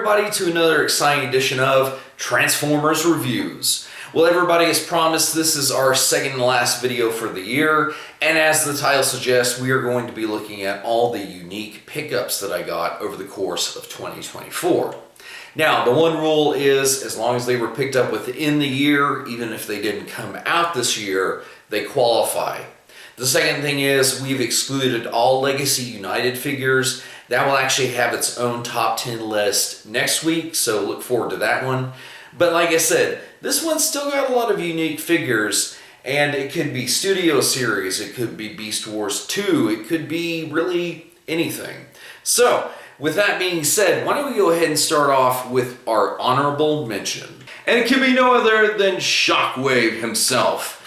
everybody to another exciting edition of Transformers Reviews. Well, everybody, as promised, this is our second and last video for the year, and as the title suggests, we are going to be looking at all the unique pickups that I got over the course of 2024. Now, the one rule is, as long as they were picked up within the year, even if they didn't come out this year, they qualify. The second thing is, we've excluded all Legacy United figures. That will actually have its own top 10 list next week, so look forward to that one. But like I said, this one's still got a lot of unique figures, and it could be Studio Series, it could be Beast Wars 2, it could be really anything. So, with that being said, why don't we go ahead and start off with our honorable mention. And it can be no other than Shockwave himself.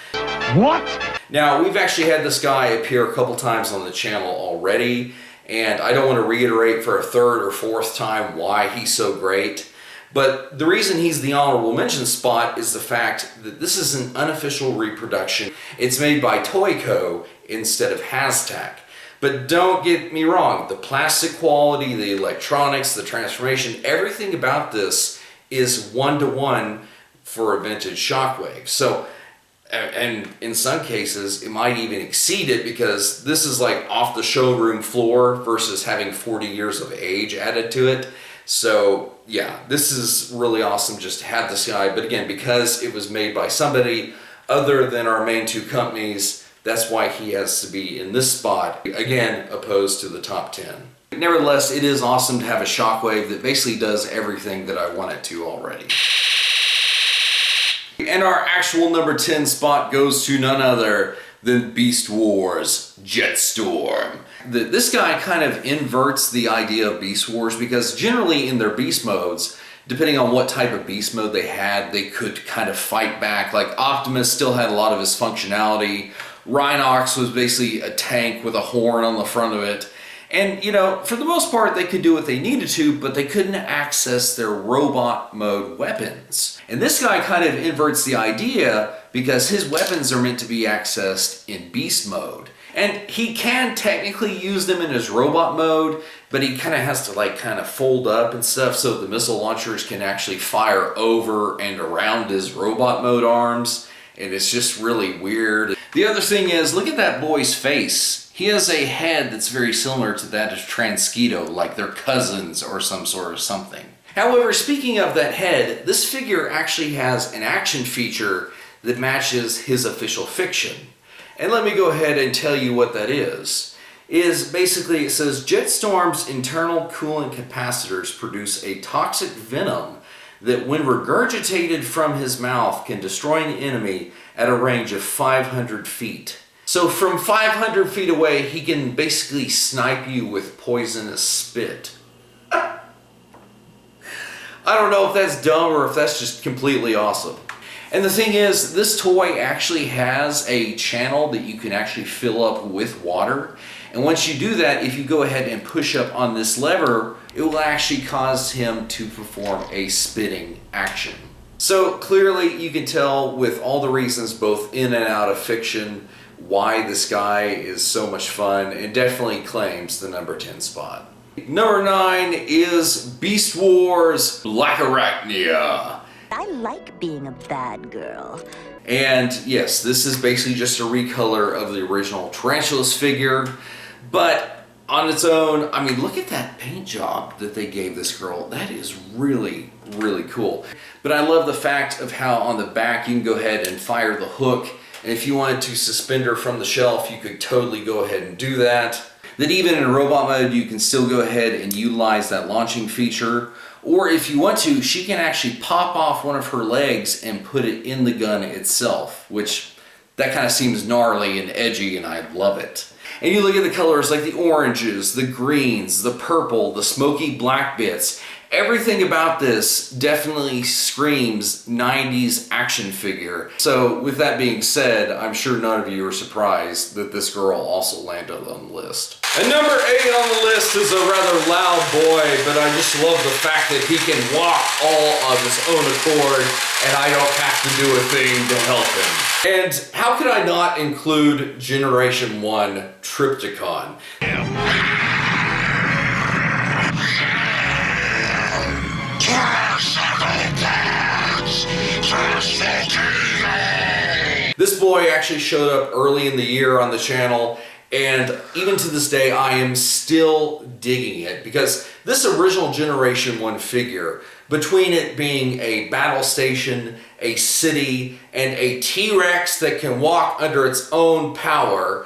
What? Now, we've actually had this guy appear a couple times on the channel already, and I don't want to reiterate for a third or fourth time why he's so great. But the reason he's the honorable mention spot is the fact that this is an unofficial reproduction. It's made by Toyco instead of Hashtag. But don't get me wrong, the plastic quality, the electronics, the transformation, everything about this is one-to-one for a vintage Shockwave. So, and in some cases, it might even exceed it because this is like off the showroom floor versus having 40 years of age added to it. So yeah, this is really awesome just to have this guy. But again, because it was made by somebody other than our main two companies, that's why he has to be in this spot, again, opposed to the top 10. Nevertheless, it is awesome to have a Shockwave that basically does everything that I want it to already. And our actual number 10 spot goes to none other than Beast Wars Jetstorm. This guy kind of inverts the idea of Beast Wars because generally in their beast modes, depending on what type of beast mode they had, they could kind of fight back. Like Optimus still had a lot of his functionality. Rhinox was basically a tank with a horn on the front of it. And, you know, for the most part, they could do what they needed to, but they couldn't access their robot mode weapons. And this guy kind of inverts the idea because his weapons are meant to be accessed in beast mode. And he can technically use them in his robot mode, but he kind of has to like kind of fold up and stuff so the missile launchers can actually fire over and around his robot mode arms. And it's just really weird. The other thing is, look at that boy's face. He has a head that's very similar to that of Transketo, like they're cousins or some sort of something. However, speaking of that head, this figure actually has an action feature that matches his official fiction. And let me go ahead and tell you what that is. Basically, it says, Jetstorm's internal coolant capacitors produce a toxic venom that when regurgitated from his mouth can destroy an enemy at a range of 500 feet. So from 500 feet away, he can basically snipe you with poisonous spit. I don't know if that's dumb or if that's just completely awesome. And the thing is, this toy actually has a channel that you can actually fill up with water. And once you do that, if you go ahead and push up on this lever, it will actually cause him to perform a spitting action. So clearly you can tell with all the reasons both in and out of fiction why this guy is so much fun and definitely claims the number 10 spot. Number 9 is Beast Wars Blackarachnia. I like being a bad girl. And yes, this is basically just a recolor of the original Tarantulas figure, but on its own, I mean, look at that paint job that they gave this girl. That is really, really cool. But I love the fact of how on the back you can go ahead and fire the hook, and if you wanted to suspend her from the shelf, you could totally go ahead and do that. That even in robot mode, you can still go ahead and utilize that launching feature. Or if you want to, she can actually pop off one of her legs and put it in the gun itself, which that kind of seems gnarly and edgy, and I love it. And you look at the colors like the oranges, the greens, the purple, the smoky black bits. Everything about this definitely screams 90s action figure. So with that being said, I'm sure none of you are surprised that this girl also landed on the list. And number 8 on the list is a rather loud boy, but I just love the fact that he can walk all of his own accord and I don't have to do a thing to help him. And how could I not include Generation 1 Trypticon? This boy actually showed up early in the year on the channel, and even to this day I am still digging it, because this original Generation 1 figure, between it being a battle station, a city, and a T-Rex that can walk under its own power,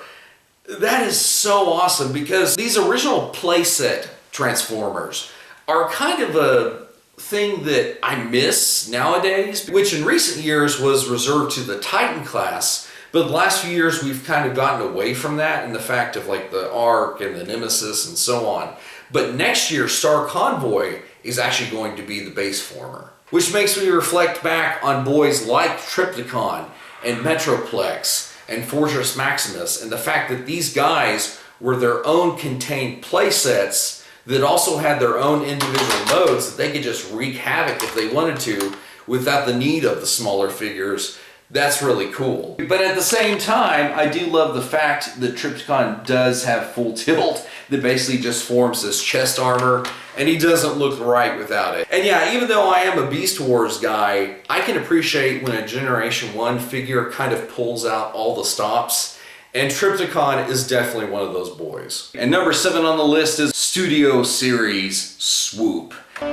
that is so awesome, because these original playset Transformers are kind of a thing that I miss nowadays, which in recent years was reserved to the Titan class, but the last few years we've kind of gotten away from that, and the fact of like the Ark and the Nemesis and so on. But next year, Star Convoy is actually going to be the base former, which makes me reflect back on boys like Trypticon and Metroplex and Fortress Maximus, and the fact that these guys were their own contained playsets that also had their own individual modes that they could just wreak havoc if they wanted to without the need of the smaller figures. That's really cool. But at the same time, I do love the fact that Trypticon does have full tilt that basically just forms this chest armor, and he doesn't look right without it. And yeah, even though I am a Beast Wars guy, I can appreciate when a Generation 1 figure kind of pulls out all the stops, and Trypticon is definitely one of those boys. And number 7 on the list is Studio Series Swoop. Call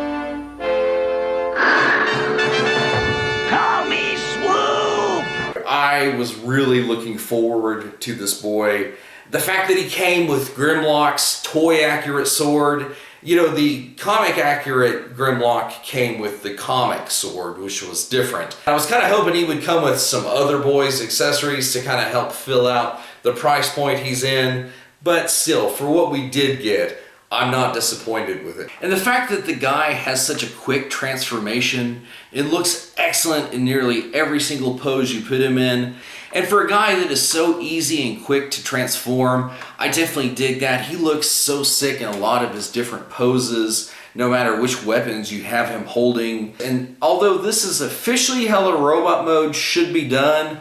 me Swoop! I was really looking forward to this boy. The fact that he came with Grimlock's toy-accurate sword. You know, the comic-accurate Grimlock came with the comic sword, which was different. I was kind of hoping he would come with some other boys' accessories to kind of help fill out the price point he's in, but still, for what we did get, I'm not disappointed with it. And the fact that the guy has such a quick transformation, it looks excellent in nearly every single pose you put him in. And for a guy that is so easy and quick to transform, I definitely dig that. He looks so sick in a lot of his different poses, no matter which weapons you have him holding. And although this is officially how the robot mode should be done,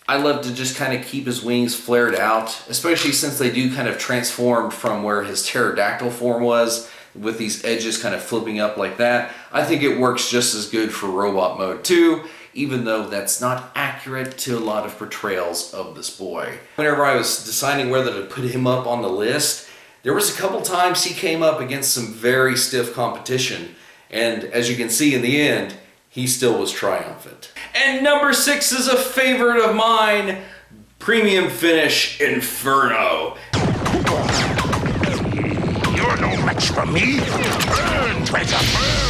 I love to just kind of keep his wings flared out, especially since they do kind of transform from where his pterodactyl form was, with these edges kind of flipping up like that. I think it works just as good for robot mode too, even though that's not accurate to a lot of portrayals of this boy. Whenever I was deciding whether to put him up on the list, there was a couple times he came up against some very stiff competition, and as you can see in the end, he still was triumphant. And number 6 is a favorite of mine, Premium Finish Inferno. You're no match for me. Burn, treasure, burn!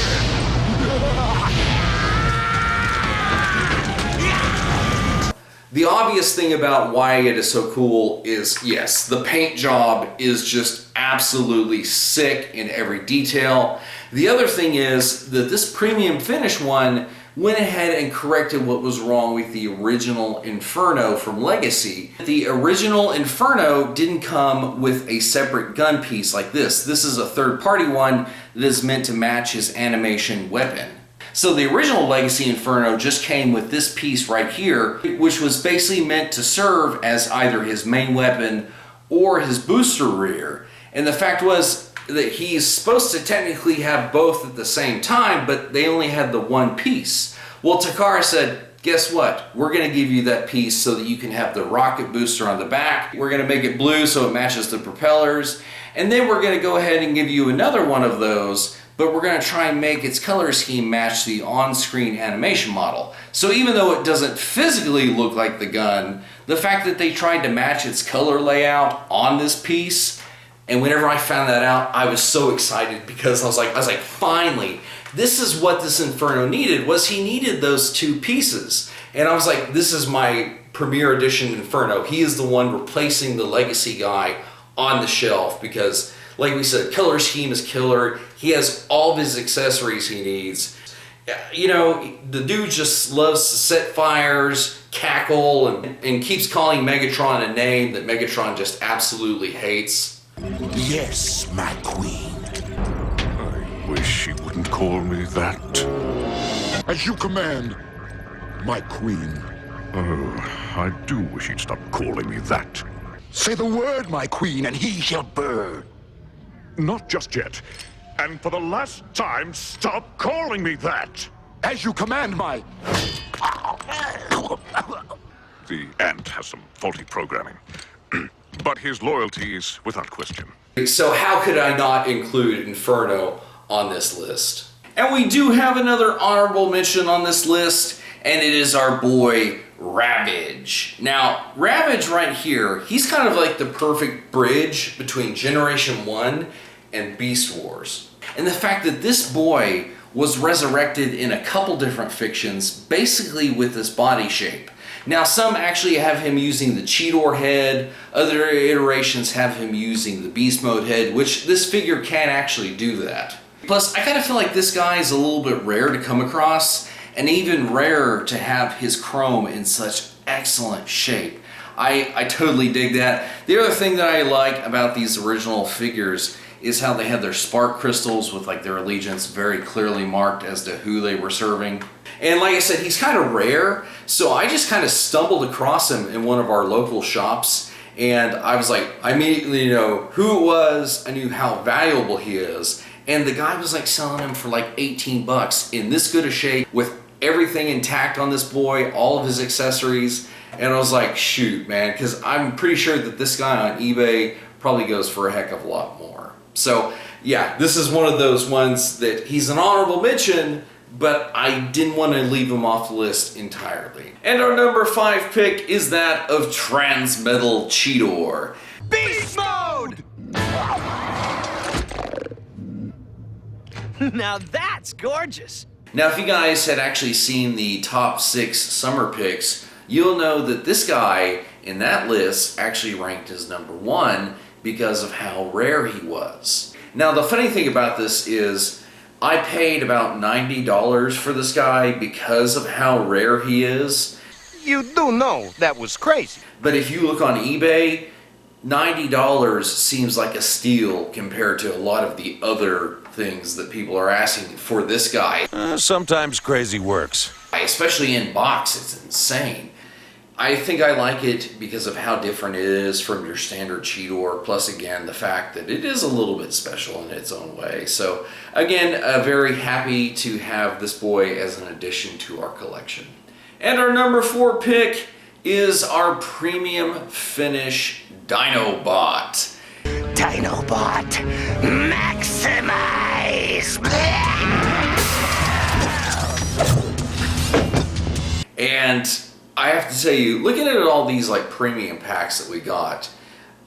The obvious thing about why it is so cool is, yes, the paint job is just absolutely sick in every detail. The other thing is that this Premium Finish one went ahead and corrected what was wrong with the original Inferno from Legacy. The original Inferno didn't come with a separate gun piece like this. This is a third-party one that is meant to match his animation weapon. So the original Legacy Inferno just came with this piece right here, which was basically meant to serve as either his main weapon or his booster rear. And the fact was that he's supposed to technically have both at the same time, but they only had the one piece. Well, Takara said, guess what? We're going to give you that piece so that you can have the rocket booster on the back. We're going to make it blue so it matches the propellers. And then we're going to go ahead and give you another one of those, but we're going to try and make its color scheme match the on-screen animation model. So even though it doesn't physically look like the gun, the fact that they tried to match its color layout on this piece, and whenever I found that out, I was so excited, because I was like, finally, this is what this Inferno needed, was he needed those two pieces. And I was like, this is my Premier Edition Inferno. He is the one replacing the Legacy guy on the shelf, because like we said, color scheme is killer. He has all of his accessories he needs. You know, the dude just loves to set fires, cackle, and keeps calling Megatron a name that Megatron just absolutely hates. Yes, my queen. I wish she wouldn't call me that. As you command, my queen. Oh, I do wish he'd stop calling me that. Say the word, my queen, and he shall burn. Not just yet. And for the last time, stop calling me that! As you command, my... The ant has some faulty programming. But his loyalty is without question. So how could I not include Inferno on this list? And we do have another honorable mention on this list, and it is our boy Ravage. Now, Ravage right here, he's kind of like the perfect bridge between Generation 1 and Beast Wars. And the fact that this boy was resurrected in a couple different fictions, basically with this body shape. Now, some actually have him using the Cheetor head, other iterations have him using the Beast Mode head, which this figure can actually do that. Plus, I kind of feel like this guy is a little bit rare to come across, and even rarer to have his chrome in such excellent shape. I totally dig that. The other thing that I like about these original figures is how they had their spark crystals with like their allegiance very clearly marked as to who they were serving. And like I said, he's kind of rare, so I just kind of stumbled across him in one of our local shops, and I was like, I immediately knew who it was, I knew how valuable he is, and the guy was like selling him for like 18 bucks in this good a shape with everything intact on this boy, all of his accessories, and I was like, shoot, man, because I'm pretty sure that this guy on eBay probably goes for a heck of a lot more. So yeah, this is one of those ones that he's an honorable mention, but I didn't want to leave him off the list entirely. And our number 5 pick is that of Transmetal Cheetor. Beast mode! Now that's gorgeous. Now, if you guys had actually seen the top 6 summer picks, you'll know that this guy in that list actually ranked as number 1 because of how rare he was. Now, the funny thing about this is I paid about $90 for this guy because of how rare he is. You do know that was crazy. But if you look on eBay, $90 seems like a steal compared to a lot of the other things that people are asking for this guy. Sometimes crazy works. Especially in box, it's insane. I think I like it because of how different it is from your standard Cheetor, plus again the fact that it is a little bit special in its own way. So again, very happy to have this boy as an addition to our collection. And our number 4 pick is our premium finish Dinobot. Dinobot, maximize! And I have to tell you, looking at all these like premium packs that we got,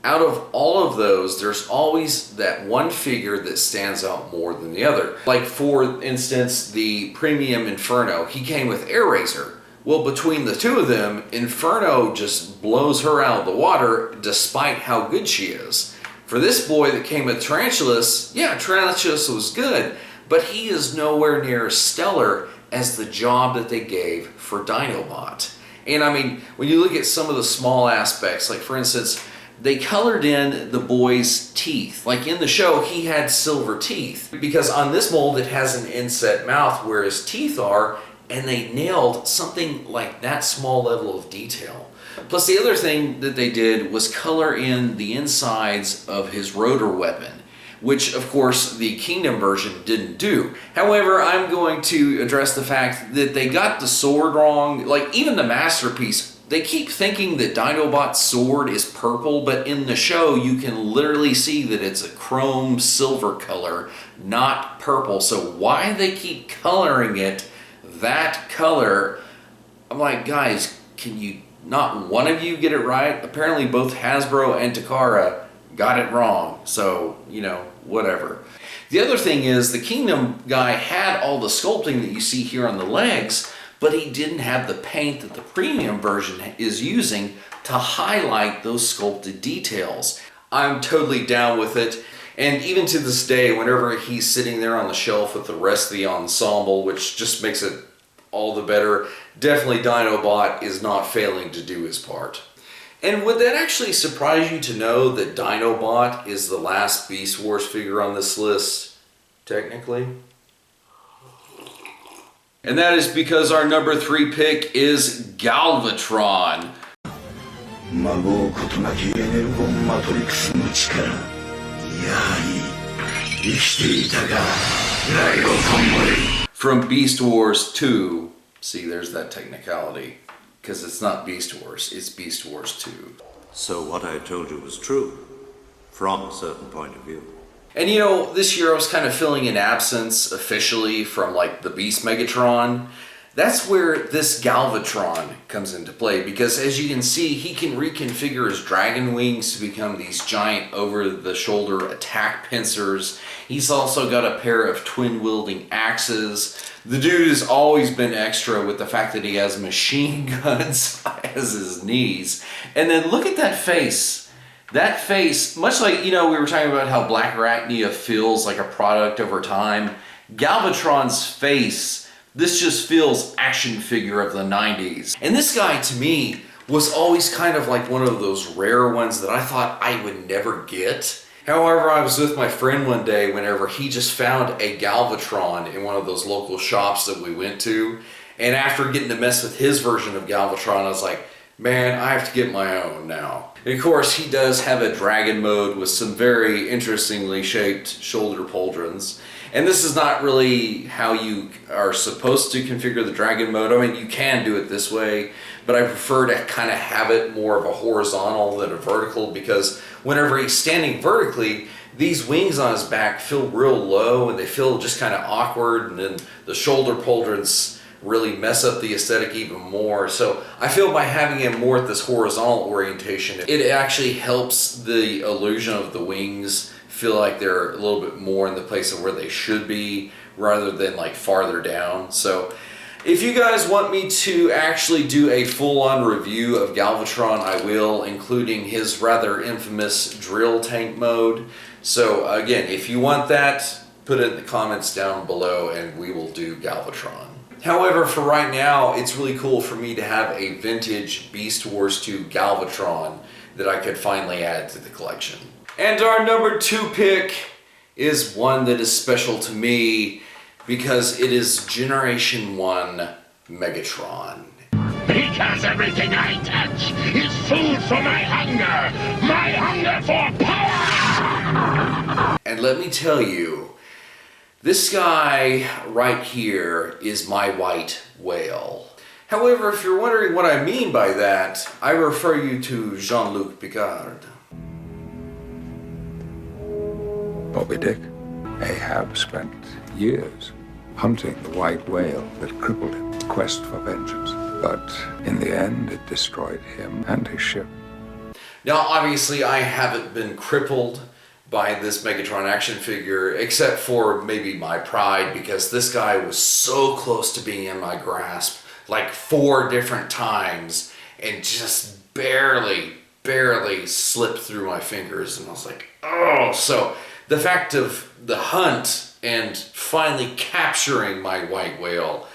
out of all of those, there's always that one figure that stands out more than the other. Like for instance, the premium Inferno, he came with Airazor. Well, between the two of them, Inferno just blows her out of the water despite how good she is. For this boy that came with Tarantulas, yeah, Tarantulas was good, but he is nowhere near as stellar as the job that they gave for Dinobot. And I mean, when you look at some of the small aspects, like for instance, they colored in the boy's teeth. Like in the show, he had silver teeth, because on this mold it has an inset mouth where his teeth are, and they nailed something like that small level of detail. Plus the other thing that they did was color in the insides of his rotor weapon, which of course the Kingdom version didn't do. However, I'm going to address the fact that they got the sword wrong. Like even the masterpiece, they keep thinking that Dinobot's sword is purple, but in the show you can literally see that it's a chrome silver color, not purple. So why they keep coloring it that color, I'm like, guys, can you not one of you get it right? Apparently both Hasbro and Takara got it wrong, so, you know, whatever. The other thing is the Kingdom guy had all the sculpting that you see here on the legs, but he didn't have the paint that the premium version is using to highlight those sculpted details. I'm totally down with it. And even to this day, whenever he's sitting there on the shelf with the rest of the ensemble, which just makes it all the better, definitely Dinobot is not failing to do his part. And would that actually surprise you to know that Dinobot is the last Beast Wars figure on this list, technically? And that is because our number 3 pick is Galvatron. From Beast Wars 2, see, there's that technicality, because it's not Beast Wars, it's Beast Wars 2. So what I told you was true, from a certain point of view. And you know, this year I was kind of feeling an absence officially from like the Beast Megatron. That's where this Galvatron comes into play, because as you can see, he can reconfigure his dragon wings to become these giant over-the-shoulder attack pincers. He's also got a pair of twin-wielding axes. The dude has always been extra with the fact that he has machine guns as his knees. And then look at that face. That face, much like, you know, we were talking about how Blackarachnia feels like a product over time. Galvatron's face, this just feels action figure of the 90s. And this guy, to me, was always kind of like one of those rare ones that I thought I would never get. However, I was with my friend one day whenever he just found a Galvatron in one of those local shops that we went to. And after getting to mess with his version of Galvatron, I was like, man, I have to get my own now. And of course, he does have a dragon mode with some very interestingly shaped shoulder pauldrons. And this is not really how you are supposed to configure the dragon mode. I mean, you can do it this way, but I prefer to kind of have it more of a horizontal than a vertical, because whenever he's standing vertically, these wings on his back feel real low and they feel just kind of awkward, and then the shoulder pauldrons really mess up the aesthetic even more. So I feel by having him more at this horizontal orientation, it actually helps the illusion of the wings feel like they're a little bit more in the place of where they should be rather than like farther down. So if you guys want me to actually do a full-on review of Galvatron, I will, including his rather infamous drill tank mode. So again, if you want that, put it in the comments down below and we will do Galvatron. However, for right now, it's really cool for me to have a vintage Beast Wars 2 Galvatron that I could finally add to the collection. And our number 2 pick is one that is special to me because it is Generation 1 Megatron. Because everything I touch is food for my hunger for power! And let me tell you, this guy right here is my white whale. However, if you're wondering what I mean by that, I refer you to Jean-Luc Picard. Moby Dick. Ahab spent years hunting the white whale that crippled him, quest for vengeance. But in the end, it destroyed him and his ship. Now, obviously, I haven't been crippled by this Megatron action figure, except for maybe my pride, because this guy was so close to being in my grasp, like 4 different times, and just barely slipped through my fingers, and I was like, oh. So the fact of the hunt and finally capturing my white whale,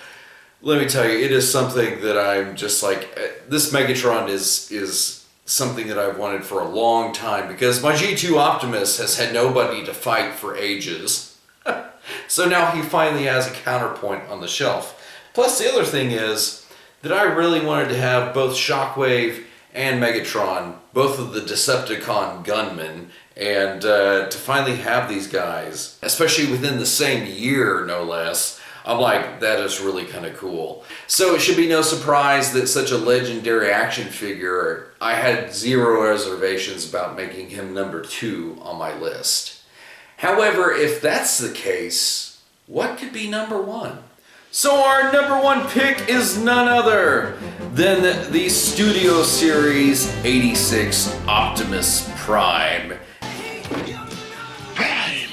let me tell you, it is something that I'm just like, this Megatron is something that I've wanted for a long time, because my G2 Optimus has had nobody to fight for ages. So now he finally has a counterpoint on the shelf. Plus the other thing is that I really wanted to have both Shockwave and Megatron, both of the Decepticon gunmen, and to finally have these guys, especially within the same year, no less, I'm like, that is really kind of cool. So it should be no surprise that such a legendary action figure, I had 0 reservations about making him number 2 on my list. However, if that's the case, what could be number 1? So our number 1 pick is none other than the Studio Series 86 Optimus Prime. Prime!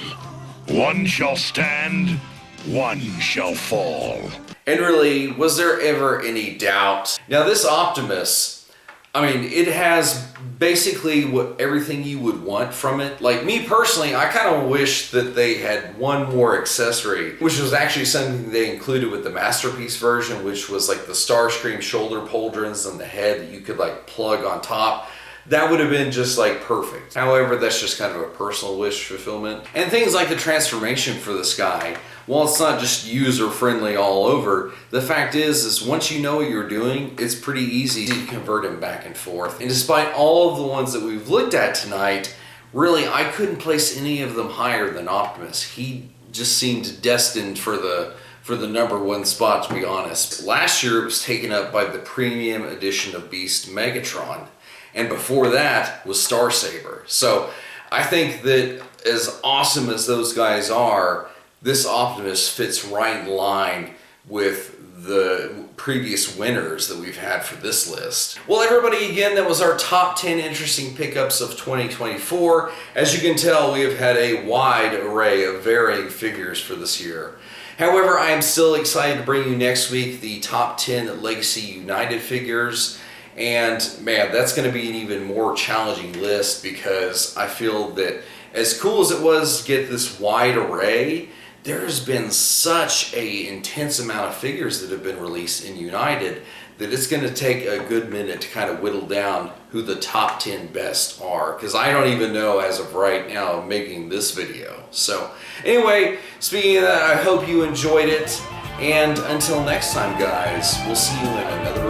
One shall stand, one shall fall. And really, was there ever any doubt? Now this Optimus, I mean, it has basically everything you would want from it. Like me personally, I kind of wish that they had one more accessory, which was actually something they included with the Masterpiece version, which was like the Starscream shoulder pauldrons and the head that you could like plug on top. That would have been just like perfect. However, that's just kind of a personal wish fulfillment. And things like the transformation for this guy, while it's not just user-friendly all over, the fact is once you know what you're doing, it's pretty easy to convert him back and forth. And despite all of the ones that we've looked at tonight, really, I couldn't place any of them higher than Optimus. He just seemed destined for the #1 spot, to be honest. Last year, it was taken up by the premium edition of Beast Megatron, and before that was Starsaber. So I think that as awesome as those guys are, this Optimus fits right in line with the previous winners that we've had for this list. Well, everybody, again, that was our top 10 interesting pickups of 2024. As you can tell, we have had a wide array of varying figures for this year. However, I am still excited to bring you next week the top 10 Legacy United figures. And man, that's going to be an even more challenging list, because I feel that as cool as it was to get this wide array, there's been such an intense amount of figures that have been released in United that it's going to take a good minute to kind of whittle down who the top 10 best are, because I don't even know as of right now making this video. So anyway, speaking of that, I hope you enjoyed it, and until next time, guys, we'll see you in another